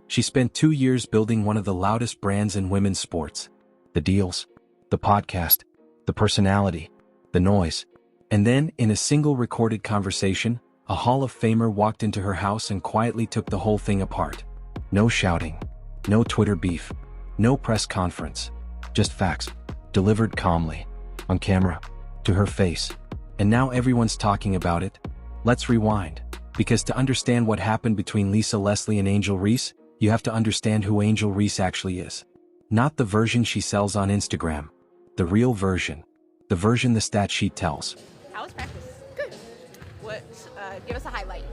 She spent 2 years building one of the loudest brands in women's sports. The deals, the podcast, the personality, the noise. And then, in a single recorded conversation, a Hall of Famer walked into her house and quietly took the whole thing apart. No shouting, no Twitter beef, no press conference, just facts, delivered calmly, on camera, to her face. And now everyone's talking about it. Let's rewind, because to understand what happened between Lisa Leslie and Angel Reese, you have to understand who Angel Reese actually is. Not the version she sells on Instagram. The real version. The version the stat sheet tells. How was practice? Good. What, give us a highlight.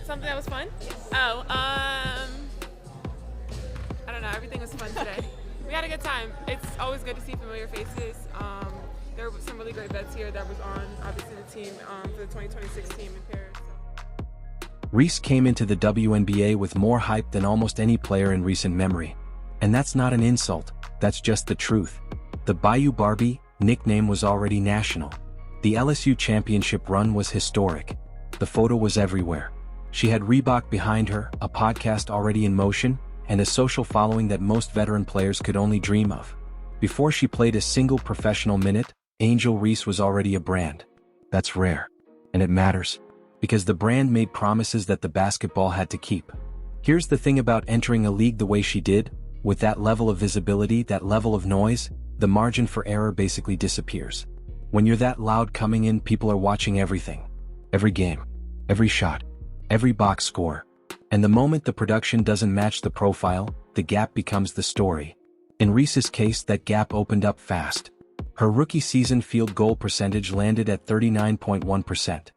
Something that was fun? I don't know, everything was fun today. We had a good time. It's always good to see familiar faces. There were some really great vets here that was on, obviously, the team for the 2026 team in Paris. Reese came into the WNBA with more hype than almost any player in recent memory. And that's not an insult, that's just the truth. The Bayou Barbie nickname was already national. The LSU championship run was historic. The photo was everywhere. She had Reebok behind her, a podcast already in motion, and a social following that most veteran players could only dream of. Before she played a single professional minute, Angel Reese was already a brand. That's rare. And it matters. Because the brand made promises that the basketball had to keep. Here's the thing about entering a league the way she did, with that level of visibility, that level of noise, the margin for error basically disappears. When you're that loud coming in, people are watching everything. Every game, every shot, every box score. And the moment the production doesn't match the profile, the gap becomes the story. In Reese's case, that gap opened up fast. Her rookie season field goal percentage landed at 39.1%.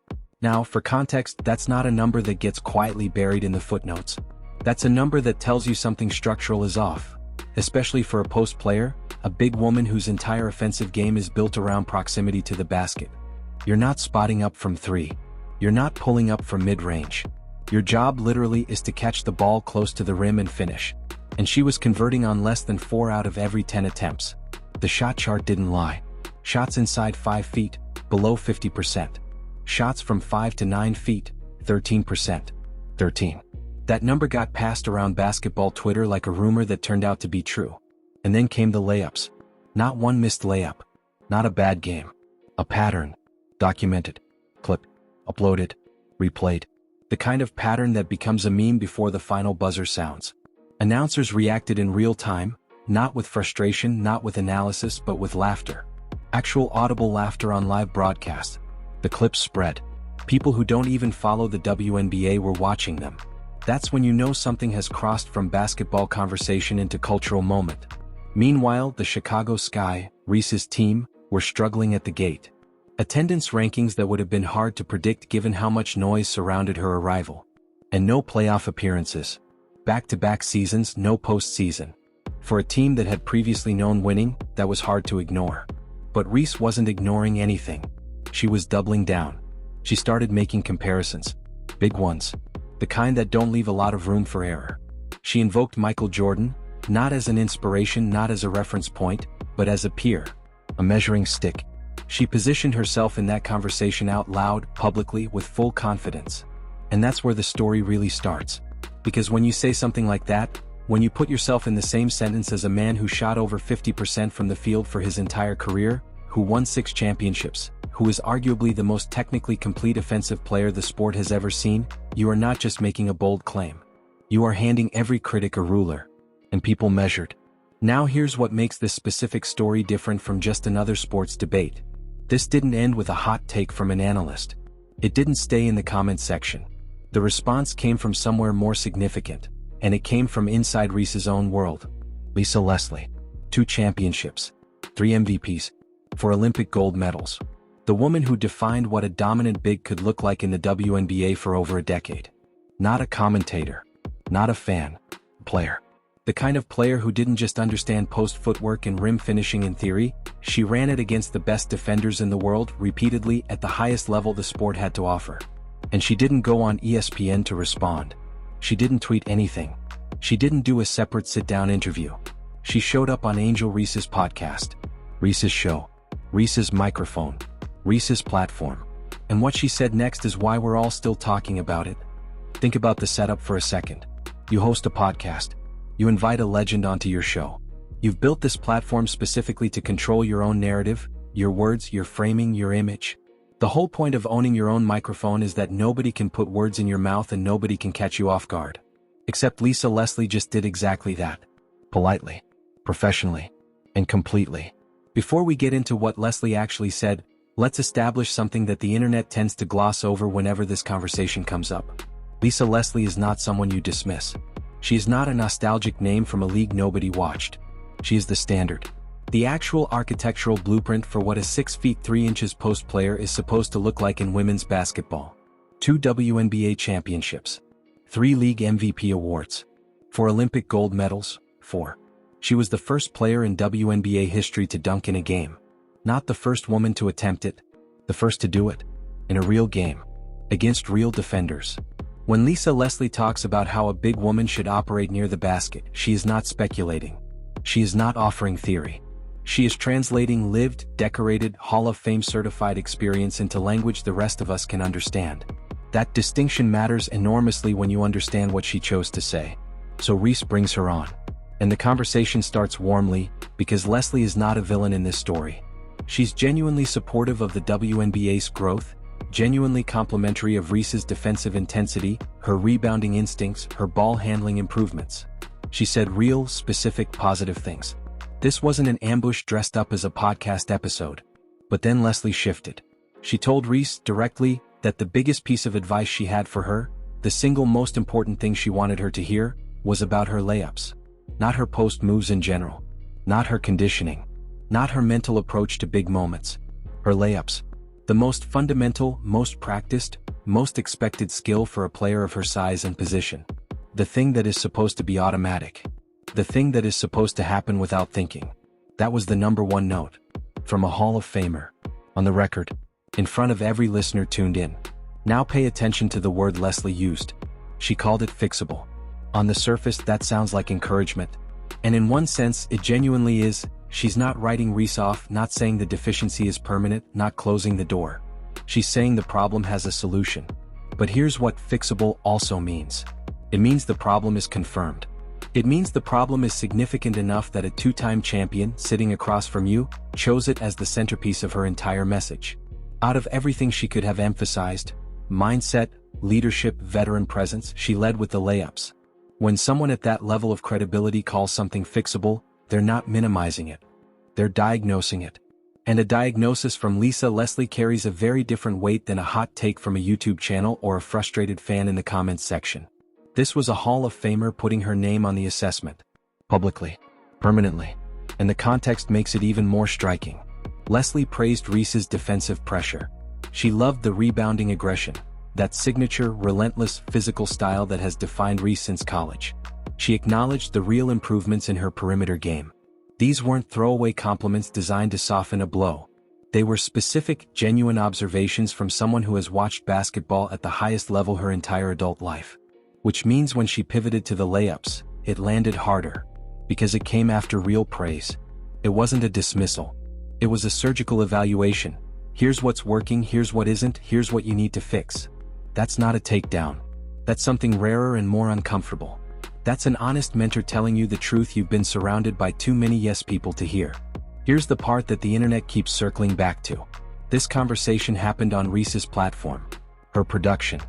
Now, for context, that's not a number that gets quietly buried in the footnotes. That's a number that tells you something structural is off. Especially for a post player, a big woman whose entire offensive game is built around proximity to the basket. You're not spotting up from three. You're not pulling up from mid-range. Your job literally is to catch the ball close to the rim and finish. And she was converting on less than 4 out of every 10 attempts. The shot chart didn't lie. Shots inside 5 feet, below 50%. Shots from 5 to 9 feet, 13%. 13. That number got passed around basketball Twitter like a rumor that turned out to be true. And then came the layups. Not one missed layup. Not a bad game. A pattern. Documented. Clipped. Uploaded. Replayed. The kind of pattern that becomes a meme before the final buzzer sounds. Announcers reacted in real time, not with frustration, not with analysis, but with laughter. Actual audible laughter on live broadcast. The clips spread. People who don't even follow the WNBA were watching them. That's when you know something has crossed from basketball conversation into cultural moment. Meanwhile, the Chicago Sky, Reese's team, were struggling at the gate. Attendance rankings that would have been hard to predict given how much noise surrounded her arrival. And no playoff appearances. Back-to-back seasons, no postseason. For a team that had previously known winning, that was hard to ignore. But Reese wasn't ignoring anything. She was doubling down. She started making comparisons. Big ones. The kind that don't leave a lot of room for error. She invoked Michael Jordan, not as an inspiration, not as a reference point, but as a peer. A measuring stick. She positioned herself in that conversation out loud, publicly, with full confidence. And that's where the story really starts. Because when you say something like that, when you put yourself in the same sentence as a man who shot over 50% from the field for his entire career, who won 6 championships, who is arguably the most technically complete offensive player the sport has ever seen, you are not just making a bold claim. You are handing every critic a ruler. And people measured. Now here's what makes this specific story different from just another sports debate. This didn't end with a hot take from an analyst. It didn't stay in the comments section. The response came from somewhere more significant, and it came from inside Reese's own world. Lisa Leslie. 2 championships. 3 MVPs. 4 Olympic gold medals. The woman who defined what a dominant big could look like in the WNBA for over a decade. Not a commentator. Not a fan. A player. The kind of player who didn't just understand post footwork and rim finishing in theory, she ran it against the best defenders in the world repeatedly at the highest level the sport had to offer. And she didn't go on ESPN to respond. She didn't tweet anything. She didn't do a separate sit-down interview. She showed up on Angel Reese's podcast. Reese's show. Reese's microphone. Reese's platform. And what she said next is why we're all still talking about it. Think about the setup for a second. You host a podcast. You invite a legend onto your show. You've built this platform specifically to control your own narrative, your words, your framing, your image. The whole point of owning your own microphone is that nobody can put words in your mouth and nobody can catch you off guard. Except Lisa Leslie just did exactly that. Politely, professionally, and completely. Before we get into what Leslie actually said, let's establish something that the internet tends to gloss over whenever this conversation comes up. Lisa Leslie is not someone you dismiss. She is not a nostalgic name from a league nobody watched. She is the standard. The actual architectural blueprint for what a 6 feet 3 inches post player is supposed to look like in women's basketball. 2 WNBA championships. 3 league MVP awards. 4 Olympic gold medals. 4. She was the first player in WNBA history to dunk in a game. Not the first woman to attempt it. The first to do it. In a real game. Against real defenders. When Lisa Leslie talks about how a big woman should operate near the basket, she is not speculating. She is not offering theory. She is translating lived, decorated, Hall of Fame certified experience into language the rest of us can understand. That distinction matters enormously when you understand what she chose to say. So Reese brings her on. And the conversation starts warmly, because Leslie is not a villain in this story. She's genuinely supportive of the WNBA's growth, genuinely complimentary of Reese's defensive intensity, her rebounding instincts, her ball handling improvements. She said real, specific, positive things. This wasn't an ambush dressed up as a podcast episode. But then Leslie shifted. She told Reese directly that the biggest piece of advice she had for her, the single most important thing she wanted her to hear, was about her layups. Not her post moves in general. Not her conditioning. Not her mental approach to big moments. Her layups. The most fundamental, most practiced, most expected skill for a player of her size and position. The thing that is supposed to be automatic. The thing that is supposed to happen without thinking. That was the #1 note. From a Hall of Famer. On the record. In front of every listener tuned in. Now pay attention to the word Leslie used. She called it fixable. On the surface, that sounds like encouragement. And in one sense, it genuinely is. She's not writing Reese off, not saying the deficiency is permanent, not closing the door. She's saying the problem has a solution. But here's what fixable also means. It means the problem is confirmed. It means the problem is significant enough that a 2-time champion, sitting across from you, chose it as the centerpiece of her entire message. Out of everything she could have emphasized, mindset, leadership, veteran presence, she led with the layups. When someone at that level of credibility calls something fixable, they're not minimizing it. They're diagnosing it. And a diagnosis from Lisa Leslie carries a very different weight than a hot take from a YouTube channel or a frustrated fan in the comments section. This was a Hall of Famer putting her name on the assessment. Publicly. Permanently. And the context makes it even more striking. Leslie praised Reese's defensive pressure. She loved the rebounding aggression, that signature, relentless, physical style that has defined Reese since college. She acknowledged the real improvements in her perimeter game. These weren't throwaway compliments designed to soften a blow. They were specific, genuine observations from someone who has watched basketball at the highest level her entire adult life. Which means when she pivoted to the layups, it landed harder. Because it came after real praise. It wasn't a dismissal. It was a surgical evaluation. Here's what's working, here's what isn't, here's what you need to fix. That's not a takedown. That's something rarer and more uncomfortable. That's an honest mentor telling you the truth you've been surrounded by too many yes people to hear. Here's the part that the internet keeps circling back to. This conversation happened on Reese's platform. Her production.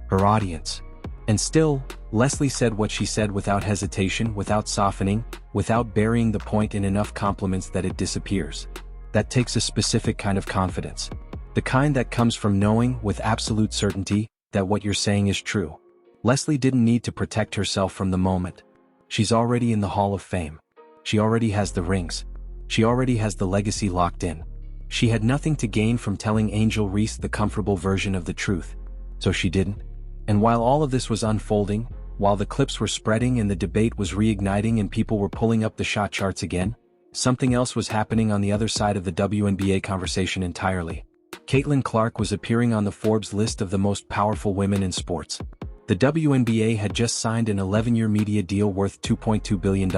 Her audience. And still, Leslie said what she said without hesitation, without softening, without burying the point in enough compliments that it disappears. That takes a specific kind of confidence. The kind that comes from knowing, with absolute certainty, that what you're saying is true. Leslie didn't need to protect herself from the moment. She's already in the Hall of Fame. She already has the rings. She already has the legacy locked in. She had nothing to gain from telling Angel Reese the comfortable version of the truth. So she didn't. And while all of this was unfolding, while the clips were spreading and the debate was reigniting and people were pulling up the shot charts again, something else was happening on the other side of the WNBA conversation entirely. Caitlin Clark was appearing on the Forbes list of the most powerful women in sports. The WNBA had just signed an 11-year media deal worth $2.2 billion.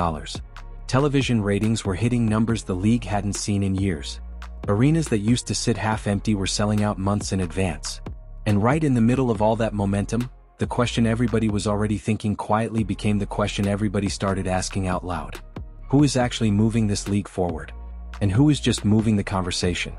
Television ratings were hitting numbers the league hadn't seen in years. Arenas that used to sit half empty were selling out months in advance. And right in the middle of all that momentum, the question everybody was already thinking quietly became the question everybody started asking out loud. Who is actually moving this league forward? And who is just moving the conversation?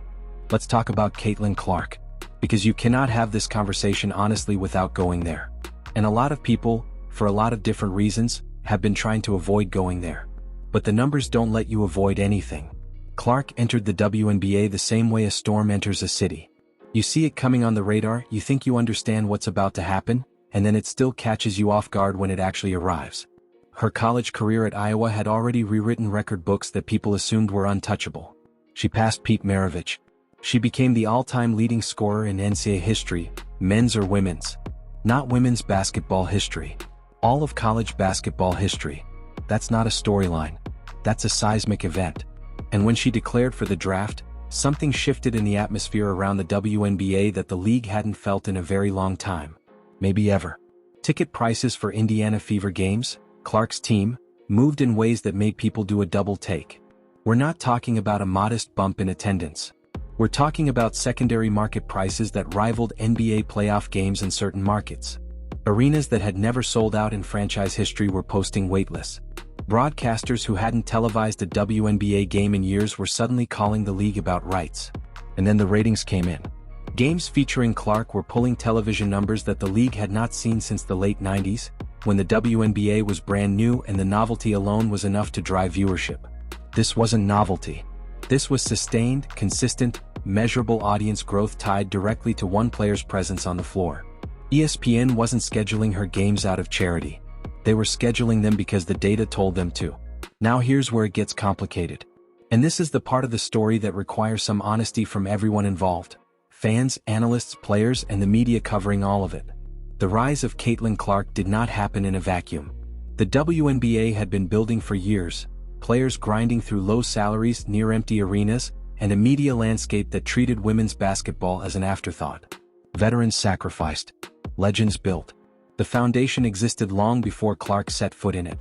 Let's talk about Caitlin Clark, because you cannot have this conversation honestly without going there. And a lot of people, for a lot of different reasons, have been trying to avoid going there. But the numbers don't let you avoid anything. Clark entered the WNBA the same way a storm enters a city. You see it coming on the radar, you think you understand what's about to happen, and then it still catches you off guard when it actually arrives. Her college career at Iowa had already rewritten record books that people assumed were untouchable. She passed Pete Maravich. She became the all-time leading scorer in NCAA history, men's or women's. Not women's basketball history. All of college basketball history. That's not a storyline. That's a seismic event. And when she declared for the draft, something shifted in the atmosphere around the WNBA that the league hadn't felt in a very long time. Maybe ever. Ticket prices for Indiana Fever games, Clark's team, moved in ways that made people do a double take. We're not talking about a modest bump in attendance. We're talking about secondary market prices that rivaled NBA playoff games in certain markets. Arenas that had never sold out in franchise history were posting waitlist. Broadcasters who hadn't televised a WNBA game in years were suddenly calling the league about rights. And then the ratings came in. Games featuring Clark were pulling television numbers that the league had not seen since the late 90s, when the WNBA was brand new and the novelty alone was enough to drive viewership. This wasn't novelty. This was sustained, consistent, measurable audience growth tied directly to one player's presence on the floor. ESPN wasn't scheduling her games out of charity. They were scheduling them because the data told them to. Now here's where it gets complicated. And this is the part of the story that requires some honesty from everyone involved. Fans, analysts, players, and the media covering all of it. The rise of Caitlin Clark did not happen in a vacuum. The WNBA had been building for years, players grinding through low salaries, near-empty arenas, and a media landscape that treated women's basketball as an afterthought. Veterans sacrificed. Legends built. The foundation existed long before Clark set foot in it.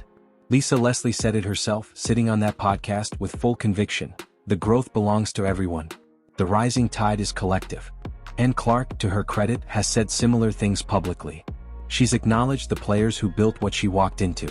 Lisa Leslie said it herself, sitting on that podcast with full conviction. The growth belongs to everyone. The rising tide is collective. And Clark, to her credit, has said similar things publicly. She's acknowledged the players who built what she walked into.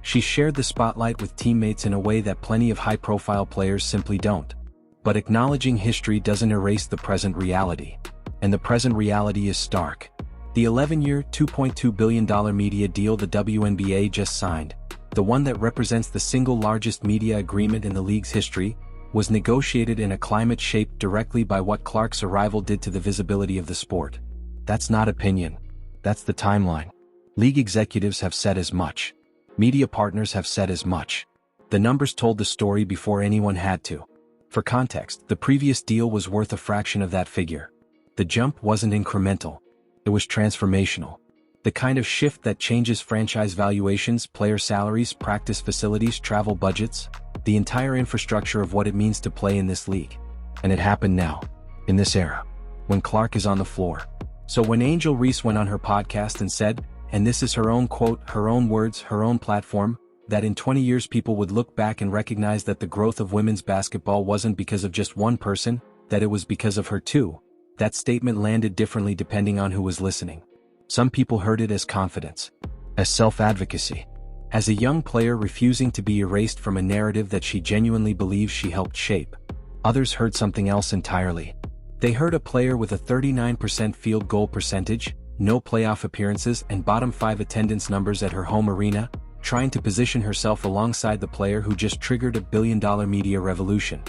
She's shared the spotlight with teammates in a way that plenty of high-profile players simply don't. But acknowledging history doesn't erase the present reality. And the present reality is stark. The 11-year, $2.2 billion media deal the WNBA just signed, the one that represents the single largest media agreement in the league's history, was negotiated in a climate shaped directly by what Clark's arrival did to the visibility of the sport. That's not opinion. That's the timeline. League executives have said as much. Media partners have said as much. The numbers told the story before anyone had to. For context, the previous deal was worth a fraction of that figure. The jump wasn't incremental. It was transformational. The kind of shift that changes franchise valuations, player salaries, practice facilities, travel budgets, the entire infrastructure of what it means to play in this league. And it happened now, in this era, when Clark is on the floor. So when Angel Reese went on her podcast and said, and this is her own quote, her own words, her own platform, that in 20 years people would look back and recognize that the growth of women's basketball wasn't because of just one person, that it was because of her too. That statement landed differently depending on who was listening. Some people heard it as confidence, as self-advocacy, as a young player refusing to be erased from a narrative that she genuinely believes she helped shape. Others heard something else entirely. They heard a player with a 39% field goal percentage, no playoff appearances, and bottom 5 attendance numbers at her home arena, trying to position herself alongside the player who just triggered a billion-dollar media revolution.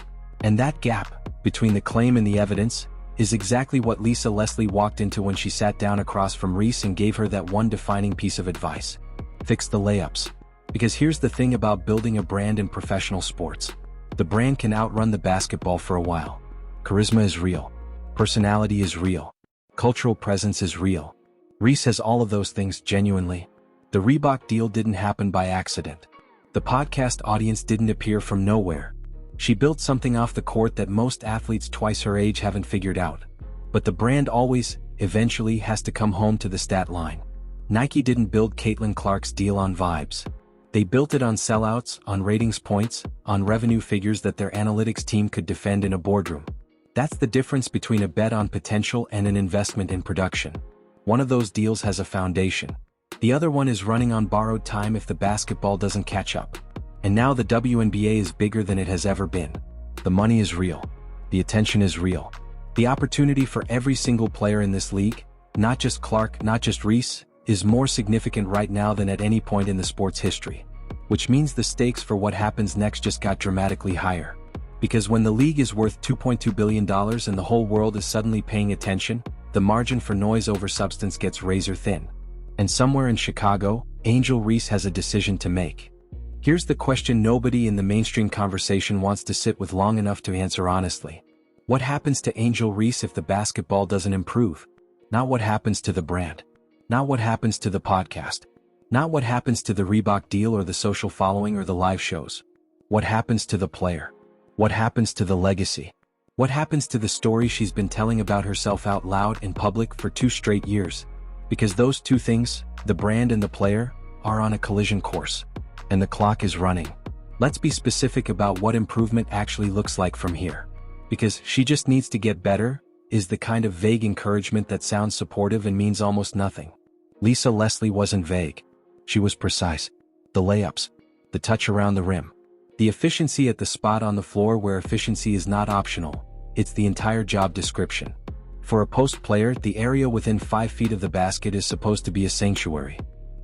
And that gap, between the claim and the evidence, is exactly what Lisa Leslie walked into when she sat down across from Reese and gave her that one defining piece of advice. Fix the layups. Because here's the thing about building a brand in professional sports. The brand can outrun the basketball for a while. Charisma is real. Personality is real. Cultural presence is real. Reese has all of those things genuinely. The Reebok deal didn't happen by accident. The podcast audience didn't appear from nowhere. She built something off the court that most athletes twice her age haven't figured out. But the brand always, eventually, has to come home to the stat line. Nike didn't build Caitlin Clark's deal on vibes. They built it on sellouts, on ratings points, on revenue figures that their analytics team could defend in a boardroom. That's the difference between a bet on potential and an investment in production. One of those deals has a foundation. The other one is running on borrowed time if the basketball doesn't catch up. And now the WNBA is bigger than it has ever been. The money is real. The attention is real. The opportunity for every single player in this league, not just Clark, not just Reese, is more significant right now than at any point in the sport's history. Which means the stakes for what happens next just got dramatically higher. Because when the league is worth $2.2 billion and the whole world is suddenly paying attention, the margin for noise over substance gets razor thin. And somewhere in Chicago, Angel Reese has a decision to make. Here's the question nobody in the mainstream conversation wants to sit with long enough to answer honestly. What happens to Angel Reese if the basketball doesn't improve? Not what happens to the brand. Not what happens to the podcast. Not what happens to the Reebok deal or the social following or the live shows. What happens to the player? What happens to the legacy? What happens to the story she's been telling about herself out loud in public for 2 straight years? Because those two things, the brand and the player, are on a collision course. And the clock is running. Let's be specific about what improvement actually looks like from here. Because she just needs to get better, is the kind of vague encouragement that sounds supportive and means almost nothing. Lisa Leslie wasn't vague. She was precise. The layups. The touch around the rim. The efficiency at the spot on the floor where efficiency is not optional. It's the entire job description. For a post player, the area within 5 feet of the basket is supposed to be a sanctuary.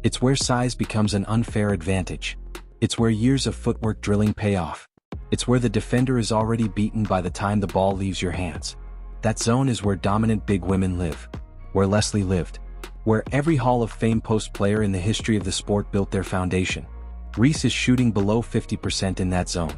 It's where size becomes an unfair advantage. It's where years of footwork drilling pay off. It's where the defender is already beaten by the time the ball leaves your hands. That zone is where dominant big women live. Where Leslie lived. Where every Hall of Fame post player in the history of the sport built their foundation. Reese is shooting below 50% in that zone.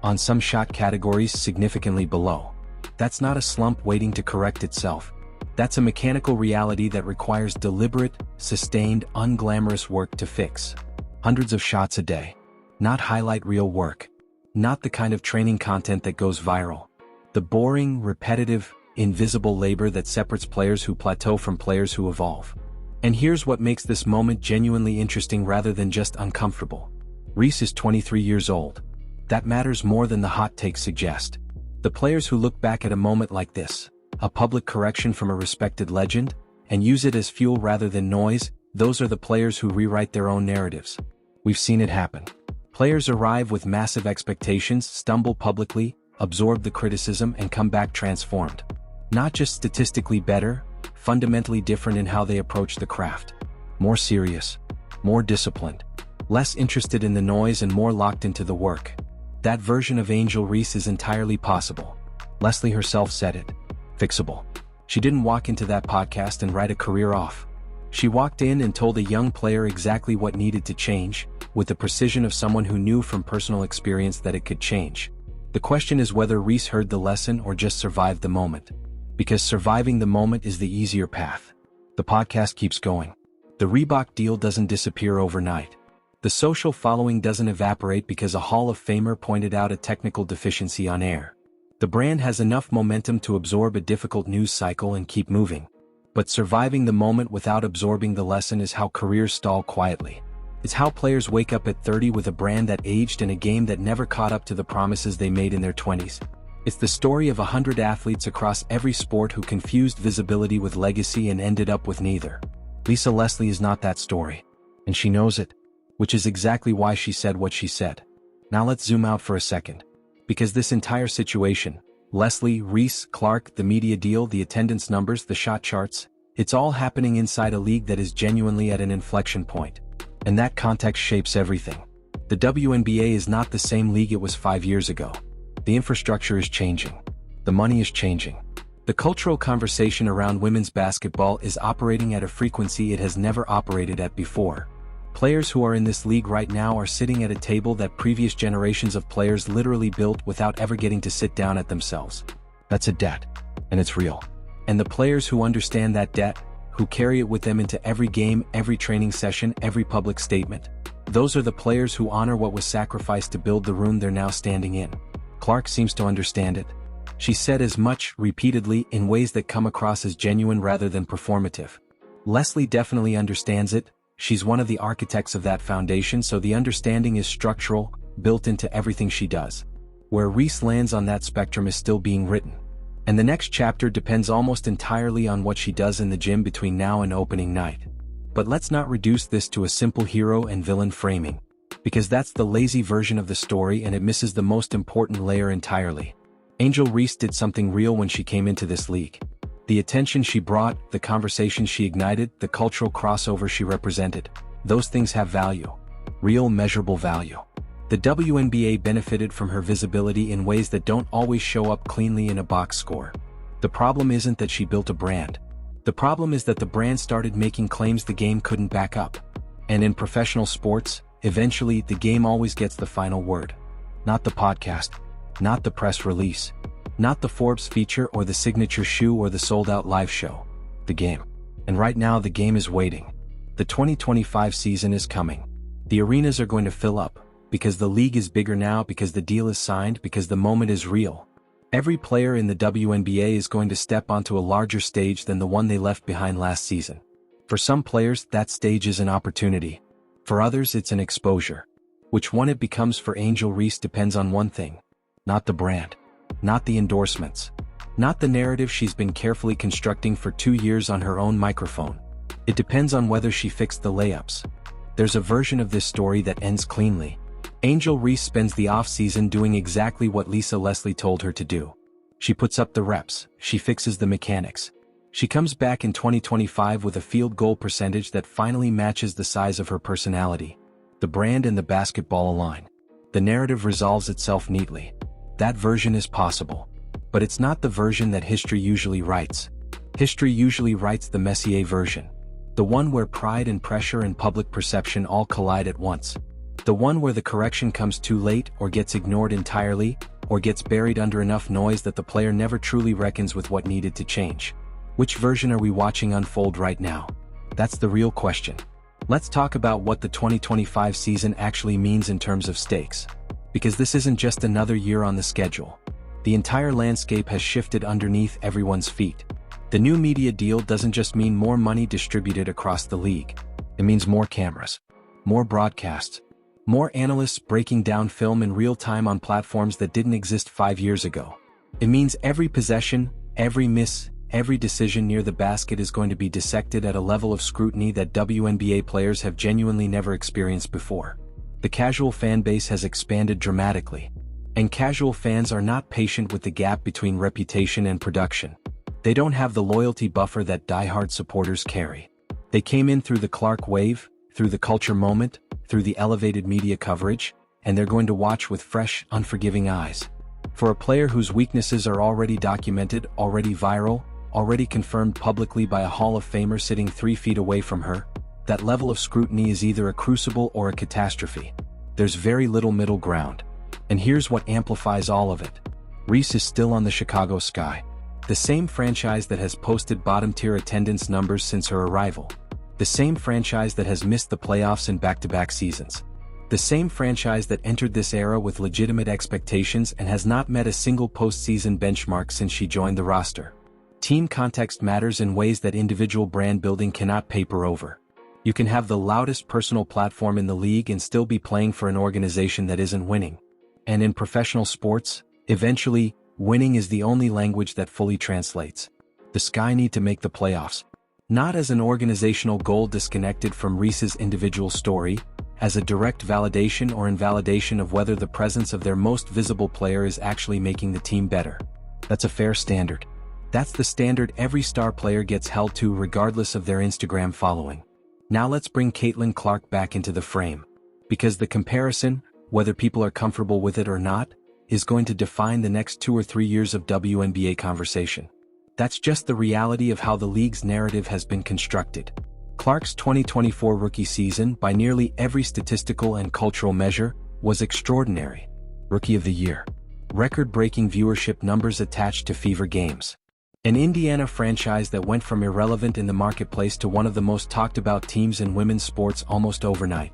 On some shot categories, significantly below. That's not a slump waiting to correct itself. That's a mechanical reality that requires deliberate, sustained, unglamorous work to fix. Hundreds of shots a day. Not highlight reel work. Not the kind of training content that goes viral. The boring, repetitive, invisible labor that separates players who plateau from players who evolve. And here's what makes this moment genuinely interesting rather than just uncomfortable. Reese is 23 years old. That matters more than the hot takes suggest. The players who look back at a moment like this, a public correction from a respected legend, and use it as fuel rather than noise, those are the players who rewrite their own narratives. We've seen it happen. Players arrive with massive expectations, stumble publicly, absorb the criticism, and come back transformed. Not just statistically better, fundamentally different in how they approach the craft. More serious. More disciplined. Less interested in the noise and more locked into the work. That version of Angel Reese is entirely possible. Leslie herself said it. Fixable. She didn't walk into that podcast and write a career off. She walked in and told a young player exactly what needed to change, with the precision of someone who knew from personal experience that it could change. The question is whether Reese heard the lesson or just survived the moment. Because surviving the moment is the easier path. The podcast keeps going. The Reebok deal doesn't disappear overnight. The social following doesn't evaporate because a Hall of Famer pointed out a technical deficiency on air. The brand has enough momentum to absorb a difficult news cycle and keep moving. But surviving the moment without absorbing the lesson is how careers stall quietly. It's how players wake up at 30 with a brand that aged and a game that never caught up to the promises they made in their 20s. It's the story of 100 athletes across every sport who confused visibility with legacy and ended up with neither. Lisa Leslie is not that story. And she knows it. Which is exactly why she said what she said. Now let's zoom out for a second. Because this entire situation, Leslie, Reese, Clark, the media deal, the attendance numbers, the shot charts, it's all happening inside a league that is genuinely at an inflection point. And that context shapes everything. The WNBA is not the same league it was 5 years ago. The infrastructure is changing. The money is changing. The cultural conversation around women's basketball is operating at a frequency it has never operated at before. Players who are in this league right now are sitting at a table that previous generations of players literally built without ever getting to sit down at themselves. That's a debt. And it's real. And the players who understand that debt, who carry it with them into every game, every training session, every public statement, those are the players who honor what was sacrificed to build the room they're now standing in. Clark seems to understand it. She said as much, repeatedly, in ways that come across as genuine rather than performative. Leslie definitely understands it. She's one of the architects of that foundation, so the understanding is structural, built into everything she does. Where Reese lands on that spectrum is still being written. And the next chapter depends almost entirely on what she does in the gym between now and opening night. But let's not reduce this to a simple hero and villain framing, because that's the lazy version of the story and it misses the most important layer entirely. Angel Reese did something real when she came into this league. The attention she brought, the conversation she ignited, the cultural crossover she represented, those things have value. Real measurable value. The WNBA benefited from her visibility in ways that don't always show up cleanly in a box score. The problem isn't that she built a brand. The problem is that the brand started making claims the game couldn't back up. And in professional sports, eventually the game always gets the final word. Not the podcast. Not the press release. Not the Forbes feature or the signature shoe or the sold-out live show. The game. And right now the game is waiting. The 2025 season is coming. The arenas are going to fill up, because the league is bigger now, because the deal is signed, because the moment is real. Every player in the WNBA is going to step onto a larger stage than the one they left behind last season. For some players, that stage is an opportunity. For others, it's an exposure. Which one it becomes for Angel Reese depends on one thing. Not the brand. Not the endorsements. Not the narrative she's been carefully constructing for 2 years on her own microphone. It depends on whether she fixed the layups. There's a version of this story that ends cleanly. Angel Reese spends the off-season doing exactly what Lisa Leslie told her to do. She puts up the reps, she fixes the mechanics. She comes back in 2025 with a field goal percentage that finally matches the size of her personality. The brand and the basketball align. The narrative resolves itself neatly. That version is possible. But it's not the version that history usually writes. History usually writes the Messier version. The one where pride and pressure and public perception all collide at once. The one where the correction comes too late or gets ignored entirely, or gets buried under enough noise that the player never truly reckons with what needed to change. Which version are we watching unfold right now? That's the real question. Let's talk about what the 2025 season actually means in terms of stakes. Because this isn't just another year on the schedule. The entire landscape has shifted underneath everyone's feet. The new media deal doesn't just mean more money distributed across the league. It means more cameras, more broadcasts, more analysts breaking down film in real time on platforms that didn't exist 5 years ago. It means every possession, every miss, every decision near the basket is going to be dissected at a level of scrutiny that WNBA players have genuinely never experienced before. The casual fan base has expanded dramatically. And casual fans are not patient with the gap between reputation and production. They don't have the loyalty buffer that diehard supporters carry. They came in through the Clark wave, through the culture moment, through the elevated media coverage, and they're going to watch with fresh, unforgiving eyes. For a player whose weaknesses are already documented, already viral, already confirmed publicly by a Hall of Famer sitting 3 feet away from her, that level of scrutiny is either a crucible or a catastrophe. There's very little middle ground. And here's what amplifies all of it. Reese is still on the Chicago Sky. The same franchise that has posted bottom-tier attendance numbers since her arrival. The same franchise that has missed the playoffs in back-to-back seasons. The same franchise that entered this era with legitimate expectations and has not met a single postseason benchmark since she joined the roster. Team context matters in ways that individual brand building cannot paper over. You can have the loudest personal platform in the league and still be playing for an organization that isn't winning. And in professional sports, eventually, winning is the only language that fully translates. The Sky need to make the playoffs. Not as an organizational goal disconnected from Reese's individual story, as a direct validation or invalidation of whether the presence of their most visible player is actually making the team better. That's a fair standard. That's the standard every star player gets held to regardless of their Instagram following. Now let's bring Caitlin Clark back into the frame. Because the comparison, whether people are comfortable with it or not, is going to define the next 2 or 3 years of WNBA conversation. That's just the reality of how the league's narrative has been constructed. Clark's 2024 rookie season, by nearly every statistical and cultural measure, was extraordinary. Rookie of the Year. Record-breaking viewership numbers attached to Fever games. An Indiana franchise that went from irrelevant in the marketplace to one of the most talked-about teams in women's sports almost overnight.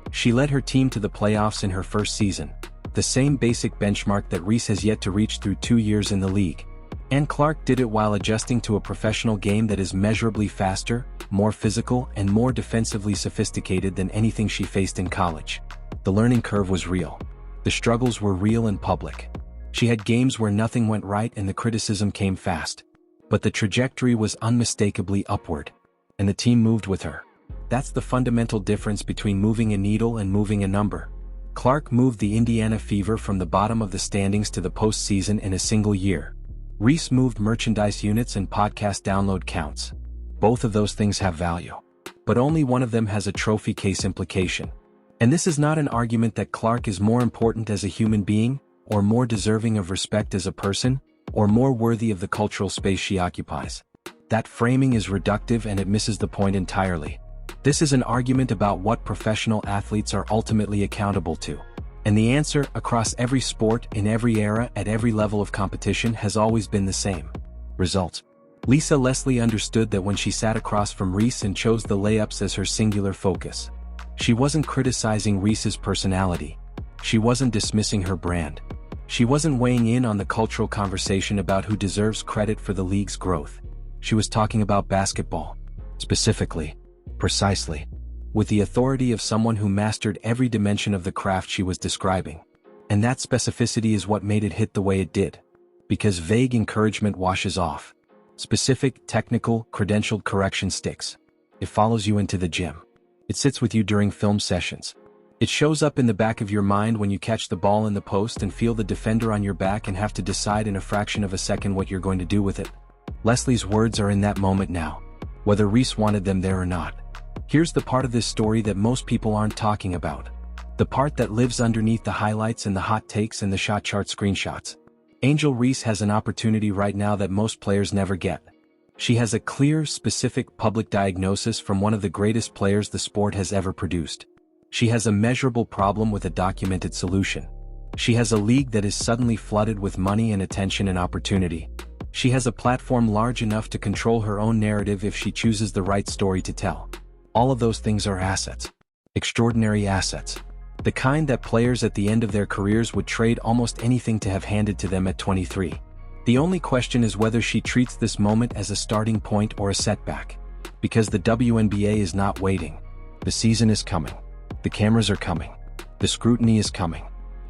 She led her team to the playoffs in her first season. The same basic benchmark that Reese has yet to reach through 2 years in the league. And Clark did it while adjusting to a professional game that is measurably faster, more physical, and more defensively sophisticated than anything she faced in college. The learning curve was real. The struggles were real and public. She had games where nothing went right and the criticism came fast. But the trajectory was unmistakably upward. And the team moved with her. That's the fundamental difference between moving a needle and moving a number. Clark moved the Indiana Fever from the bottom of the standings to the postseason in a single year. Reese moved merchandise units and podcast download counts. Both of those things have value. But only one of them has a trophy case implication. And this is not an argument that Clark is more important as a human being, or more deserving of respect as a person, or more worthy of the cultural space she occupies. That framing is reductive and it misses the point entirely. This is an argument about what professional athletes are ultimately accountable to. And the answer, across every sport, in every era, at every level of competition, has always been the same. Results. Lisa Leslie understood that when she sat across from Reese and chose the layups as her singular focus. She wasn't criticizing Reese's personality. She wasn't dismissing her brand. She wasn't weighing in on the cultural conversation about who deserves credit for the league's growth. She was talking about basketball. Specifically. Precisely. With the authority of someone who mastered every dimension of the craft she was describing. And that specificity is what made it hit the way it did. Because vague encouragement washes off. Specific, technical, credentialed correction sticks. It follows you into the gym. It sits with you during film sessions. It shows up in the back of your mind when you catch the ball in the post and feel the defender on your back and have to decide in a fraction of a second what you're going to do with it. Leslie's words are in that moment now. Whether Reese wanted them there or not. Here's the part of this story that most people aren't talking about. The part that lives underneath the highlights and the hot takes and the shot chart screenshots. Angel Reese has an opportunity right now that most players never get. She has a clear, specific public diagnosis from one of the greatest players the sport has ever produced. She has a measurable problem with a documented solution. She has a league that is suddenly flooded with money and attention and opportunity. She has a platform large enough to control her own narrative if she chooses the right story to tell. All of those things are assets. Extraordinary assets. The kind that players at the end of their careers would trade almost anything to have handed to them at 23. The only question is whether she treats this moment as a starting point or a setback. Because the WNBA is not waiting. The season is coming. The cameras are coming. The scrutiny is coming.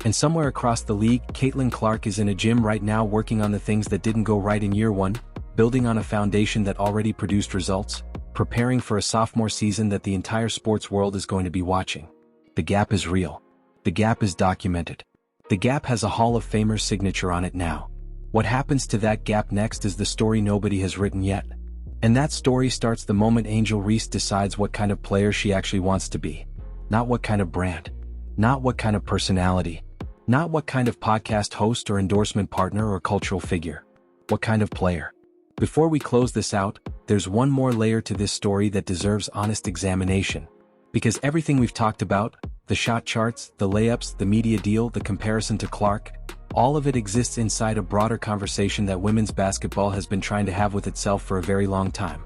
And somewhere across the league, Caitlin Clark is in a gym right now working on the things that didn't go right in year one, building on a foundation that already produced results, preparing for a sophomore season that the entire sports world is going to be watching. The gap is real. The gap is documented. The gap has a Hall of Famer signature on it now. What happens to that gap next is the story nobody has written yet. And that story starts the moment Angel Reese decides what kind of player she actually wants to be. Not what kind of brand. Not what kind of personality. Not what kind of podcast host or endorsement partner or cultural figure. What kind of player. Before we close this out, there's one more layer to this story that deserves honest examination. Because everything we've talked about, the shot charts, the layups, the media deal, the comparison to Clark, all of it exists inside a broader conversation that women's basketball has been trying to have with itself for a very long time.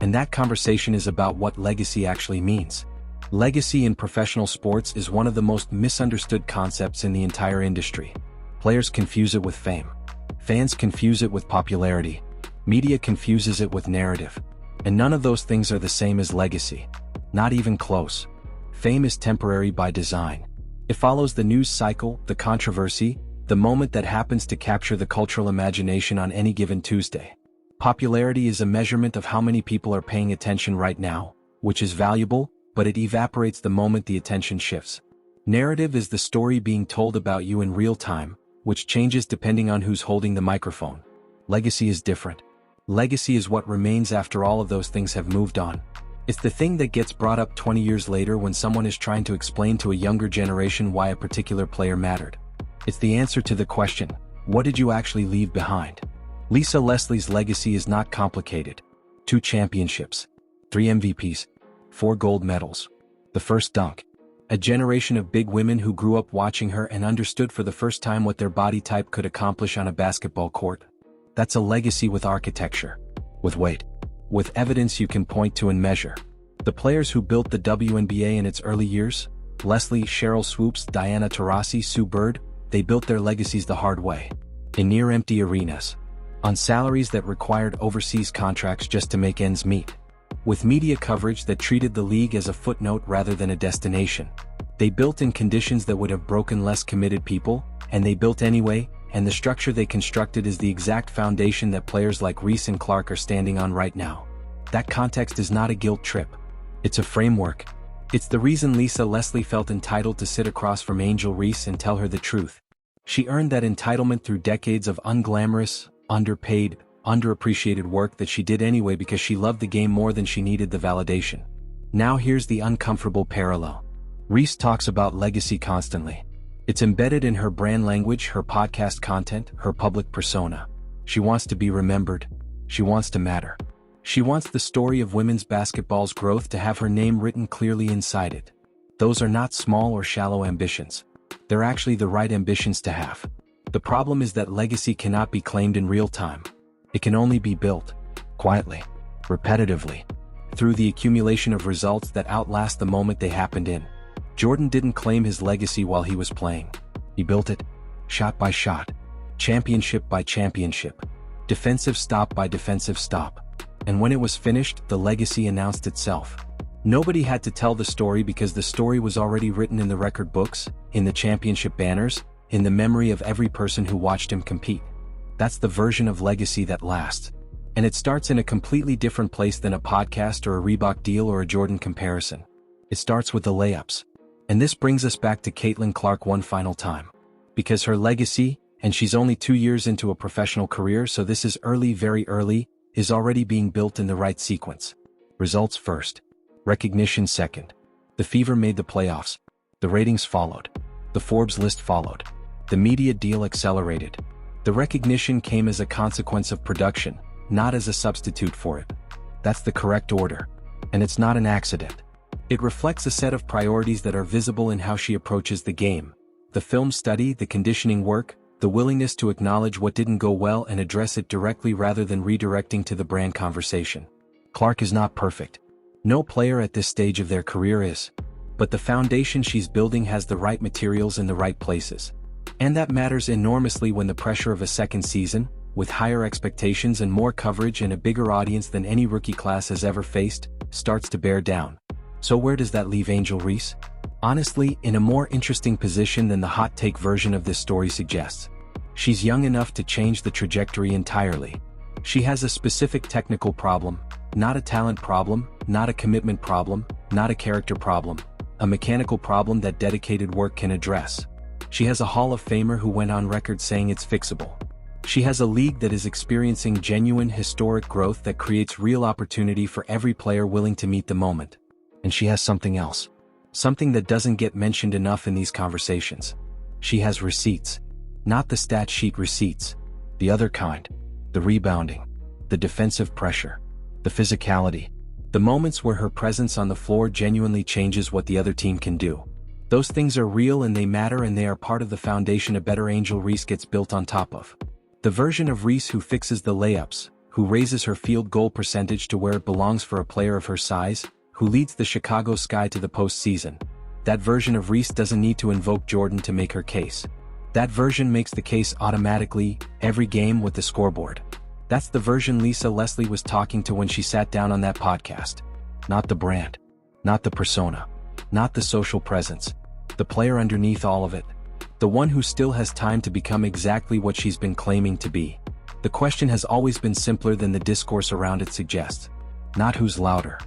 And that conversation is about what legacy actually means. Legacy in professional sports is one of the most misunderstood concepts in the entire industry. Players confuse it with fame. Fans confuse it with popularity. Media confuses it with narrative. And none of those things are the same as legacy. Not even close. Fame is temporary by design. It follows the news cycle, the controversy, the moment that happens to capture the cultural imagination on any given Tuesday. Popularity is a measurement of how many people are paying attention right now, which is valuable, but it evaporates the moment the attention shifts. Narrative is the story being told about you in real time, which changes depending on who's holding the microphone. Legacy is different. Legacy is what remains after all of those things have moved on. It's the thing that gets brought up 20 years later when someone is trying to explain to a younger generation why a particular player mattered. It's the answer to the question, what did you actually leave behind? Lisa Leslie's legacy is not complicated. 2 championships, 3 MVPs, 4 gold medals, the first dunk. A generation of big women who grew up watching her and understood for the first time what their body type could accomplish on a basketball court. That's a legacy with architecture, with weight, with evidence you can point to and measure. The players who built the WNBA in its early years, Leslie, Cheryl Swoops, Diana Taurasi, Sue Bird, they built their legacies the hard way. In near-empty arenas. On salaries that required overseas contracts just to make ends meet. With media coverage that treated the league as a footnote rather than a destination. They built in conditions that would have broken less committed people, and they built anyway, and the structure they constructed is the exact foundation that players like Reese and Clark are standing on right now. That context is not a guilt trip. It's a framework. It's the reason Lisa Leslie felt entitled to sit across from Angel Reese and tell her the truth. She earned that entitlement through decades of unglamorous, underpaid, underappreciated work that she did anyway because she loved the game more than she needed the validation. Now here's the uncomfortable parallel. Reese talks about legacy constantly. It's embedded in her brand language, her podcast content, her public persona. She wants to be remembered. She wants to matter. She wants the story of women's basketball's growth to have her name written clearly inside it. Those are not small or shallow ambitions. They're actually the right ambitions to have. The problem is that legacy cannot be claimed in real time. It can only be built, quietly, repetitively, through the accumulation of results that outlast the moment they happened in. Jordan didn't claim his legacy while he was playing. He built it, shot by shot, championship by championship, defensive stop by defensive stop. And when it was finished, the legacy announced itself. Nobody had to tell the story because the story was already written in the record books, in the championship banners, in the memory of every person who watched him compete. That's the version of legacy that lasts. And it starts in a completely different place than a podcast or a Reebok deal or a Jordan comparison. It starts with the layups. And this brings us back to Caitlin Clark one final time. Because her legacy, and she's only 2 years into a professional career, so this is early, very early, is already being built in the right sequence. Results first. Recognition second. The Fever made the playoffs. The ratings followed. The Forbes list followed. The media deal accelerated. The recognition came as a consequence of production, not as a substitute for it. That's the correct order. And it's not an accident. It reflects a set of priorities that are visible in how she approaches the game. The film study, the conditioning work, the willingness to acknowledge what didn't go well and address it directly rather than redirecting to the brand conversation. Clark is not perfect. No player at this stage of their career is. But the foundation she's building has the right materials in the right places. And that matters enormously when the pressure of a second season, with higher expectations and more coverage and a bigger audience than any rookie class has ever faced, starts to bear down. So where does that leave Angel Reese? Honestly, in a more interesting position than the hot take version of this story suggests. She's young enough to change the trajectory entirely. She has a specific technical problem, not a talent problem, not a commitment problem, not a character problem, a mechanical problem that dedicated work can address. She has a Hall of Famer who went on record saying it's fixable. She has a league that is experiencing genuine historic growth that creates real opportunity for every player willing to meet the moment. And she has something else. Something that doesn't get mentioned enough in these conversations. She has receipts. Not the stat sheet receipts. The other kind. The rebounding. The defensive pressure. The physicality. The moments where her presence on the floor genuinely changes what the other team can do. Those things are real and they matter and they are part of the foundation a better Angel Reese gets built on top of. The version of Reese who fixes the layups, who raises her field goal percentage to where it belongs for a player of her size, who leads the Chicago Sky to the postseason. That version of Reese doesn't need to invoke Jordan to make her case. That version makes the case automatically, every game with the scoreboard. That's the version Lisa Leslie was talking to when she sat down on that podcast. Not the brand. Not the persona. Not the social presence. The player underneath all of it. The one who still has time to become exactly what she's been claiming to be. The question has always been simpler than the discourse around it suggests. Not who's louder.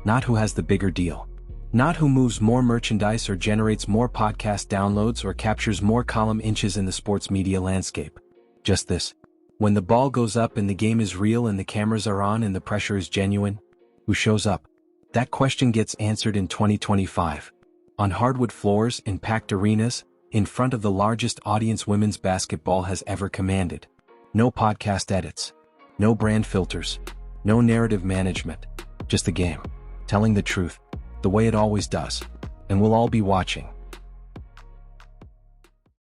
Not who has the bigger deal. Not who moves more merchandise or generates more podcast downloads or captures more column inches in the sports media landscape. Just this. When the ball goes up and the game is real and the cameras are on and the pressure is genuine, who shows up? That question gets answered in 2025. On hardwood floors, in packed arenas, in front of the largest audience women's basketball has ever commanded. No podcast edits. No brand filters. No narrative management. Just the game. Telling the truth. The way it always does. And we'll all be watching.